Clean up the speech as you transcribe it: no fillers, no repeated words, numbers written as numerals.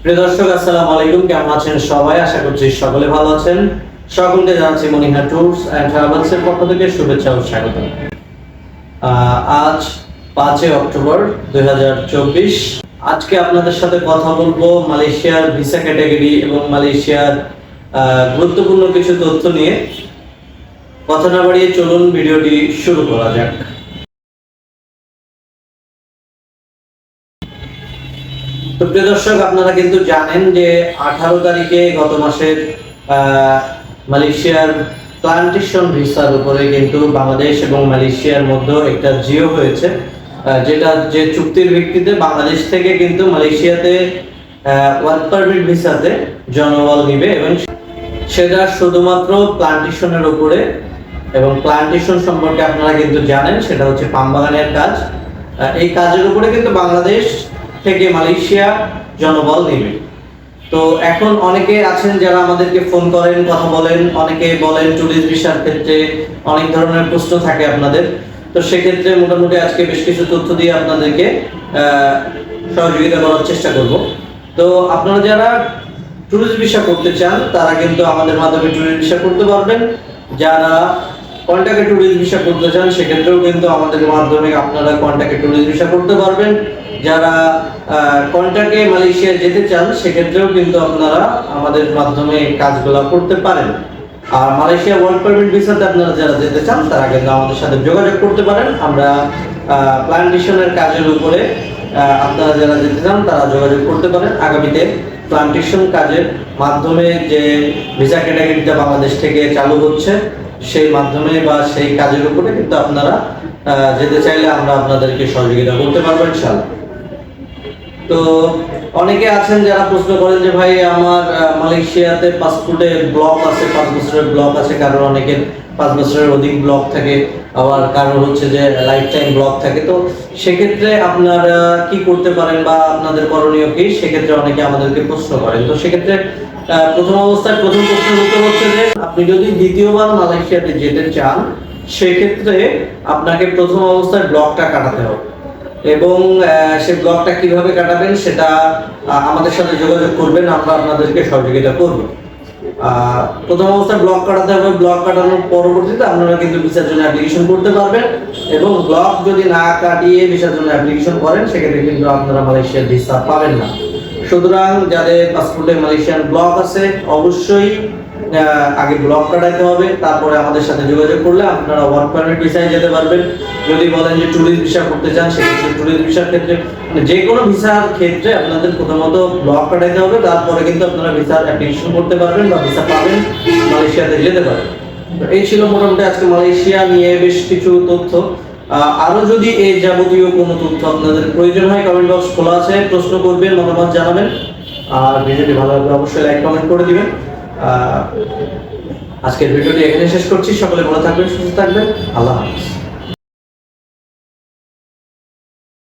প্রিয় দর্শক, আসসালামু আলাইকুম। কেমন আছেন সবাই? আশা করছি সকলে ভালো আছেন। সকলকে জানাচ্ছি মনিহা ট্যুরস এন্ড ট্রাভেলসের পক্ষ থেকে শুভেচ্ছা ও স্বাগত। আজ 5 অক্টোবর 2024। আজকে আপনাদের সাথে কথা বলবো মালয়েশিয়ার ভিসা ক্যাটাগরি এবং মালয়েশিয়ার গুরুত্বপূর্ণ কিছু তথ্য নিয়ে। কথা না বাড়িয়ে চলুন ভিডিওটি শুরু করা যাক। তো প্রিয় দর্শক, আপনারা কিন্তু জানেন যে 18 তারিখে গত মাসের মালয়েশিয়ার প্লান্টেশন ভিসার উপরে কিন্তু বাংলাদেশ এবং মালয়েশিয়ার মধ্যে একটা জিও হয়েছে, যেটা যে চুক্তির ভিত্তিতে বাংলাদেশ থেকে কিন্তু মালয়েশিয়াতে ওয়ার্ক পারমিট ভিসাতে জনবল নিবে এবং সেটা শুধুমাত্র প্লান্টেশনের উপরে। এবং প্লান্টেশন সম্পর্কে আপনারা কিন্তু জানেন, সেটা হচ্ছে পাম বাগানের কাজ। এই কাজের উপরে কিন্তু বাংলাদেশ থেকে মালয়েশিয়া জনবল নেবে। তো এখন অনেকে আছেন যারা আমাদেরকে ফোন করেন, কথা বলেন, অনেকে বলেন ট্যুরিস্ট ভিসার ক্ষেত্রে অনেক ধরনের প্রশ্ন থাকে আপনাদের। তো সেক্ষেত্রে মোটামুটি আজকে বেশ কিছু তথ্য দিয়ে আপনাদেরকে সহযোগিতা করার চেষ্টা করব। তো আপনারা যারা ট্যুরিস্ট ভিসা করতে চান তারা কিন্তু আমাদের মাধ্যমে ট্যুরিস্ট ভিসা করতে পারবেন। যারা কন্ট্যাক্টে ট্যুরিস্ট ভিসা করতে চান সেক্ষেত্রেও কিন্তু আমাদের মাধ্যমে আপনারা কন্ট্যাক্টে ট্যুরিস্ট ভিসা করতে পারবেন। যারা কন্ট্যাক্টে মালয়েশিয়া যেতে চান সেক্ষেত্রেও কিন্তু আপনারা আমাদের মাধ্যমে কাজগুলো করতে পারেন। আর মালয়েশিয়া ওয়ার্ক পারমিট ভিসাতে আপনারা যারা যেতে চান তারা কিন্তু আমাদের সাথে যোগাযোগ করতে পারেন। আমরা প্লান্টেশনের কাজের উপরে আপনারা যারা যেতে চান তারা যোগাযোগ করতে পারেন। আগামীতে প্লান্টেশন কাজের মাধ্যমে যে ভিসা ক্যাটাগরিটা বাংলাদেশ থেকে চালু হচ্ছে সেই মাধ্যমে বা সেই কাজের উপরে কিন্তু আপনারা যেতে চাইলে আমরা আপনাদেরকে সহযোগিতা করতে পারবো ইনশাআল্লাহ। তো অনেকে আছেন যারা প্রশ্ন করেন যে ভাই আমার মালয়েশিয়াতে পাসপোর্টে ব্লক আছে, 5 বছরের ব্লক আছে, কারোর অনেকের 5 বছরের অধিক ব্লক থাকে, আবার কারোর হচ্ছে যে লাইফ টাইম ব্লক থাকে। তো সেক্ষেত্রে আপনারা কি করতে পারেন বা আপনাদের করণীয় কি, সেক্ষেত্রে অনেকে আমাদেরকে প্রশ্ন করেন। তো সেক্ষেত্রে প্রথম অবস্থায় প্রথম প্রশ্নের উত্তর হচ্ছে যে আপনি যদি দ্বিতীয়বার মালয়েশিয়াতে যেতে চান সেক্ষেত্রে আপনাকে প্রথম অবস্থায় ব্লকটা কাটাতে হবে এবং সেই ব্লকটা কিভাবে কাটাবেন সেটা আমাদের সাথে যোগাযোগ করবেন, আমরা আপনাদেরকে সহযোগিতা করব। প্রথম অবস্থায় ব্লক কাটাতে হবে। ব্লক কাটানোর পরবর্তীতে আপনারা কিন্তু ভিসার জন্য অ্যাপ্লিকেশন করতে পারবেন এবং ব্লক যদি না কাটিয়ে ভিসার জন্য অ্যাপ্লিকেশন করেন সেক্ষেত্রে কিন্তু আপনারা মালয়েশিয়ার ভিসা পাবেন না। সুতরাং যাদের পাসপোর্টে মালয়েশিয়ান ব্লক আছে অবশ্যই আগে ব্লক কাটাইতে হবে, তারপরে আমাদের সাথে যোগাযোগ করলে আপনারা ওয়ার্ক পারমিট ভিসায় যেতে পারবেন। যদি বলেন যে ট্যুরিস্ট ভিসা করতে চান সেক্ষেত্রে ট্যুরিস্ট ভিসার ক্ষেত্রে যে কোনো ভিসার ক্ষেত্রে আপনাদের প্রথমত ব্লক কাটাইতে হবে, তারপরে কিন্তু আপনারা ভিসার অ্যাপ্লিকেশন করতে পারবেন বা ভিসা পাবেন, মালয়েশিয়াতে যেতে পারবেন। তো এই ছিল মোটামুটি আজকে মালয়েশিয়া নিয়ে বেশ কিছু তথ্য। আরো যদি এই যাবতীয় কোনো তথ্য আপনাদের প্রয়োজন হয় কমেন্ট বক্স খোলা আছে, প্রশ্ন করবেন, মতামত জানাবেন। আর ভিডিওটি ভালো লাগলে অবশ্যই লাইক কমেন্ট করে দিবেন। আজকের ভিডিওটি এখানে শেষ করছি। সকলে ভালো থাকবেন, সুস্থ থাকবেন। আল্লাহ হাফেজ।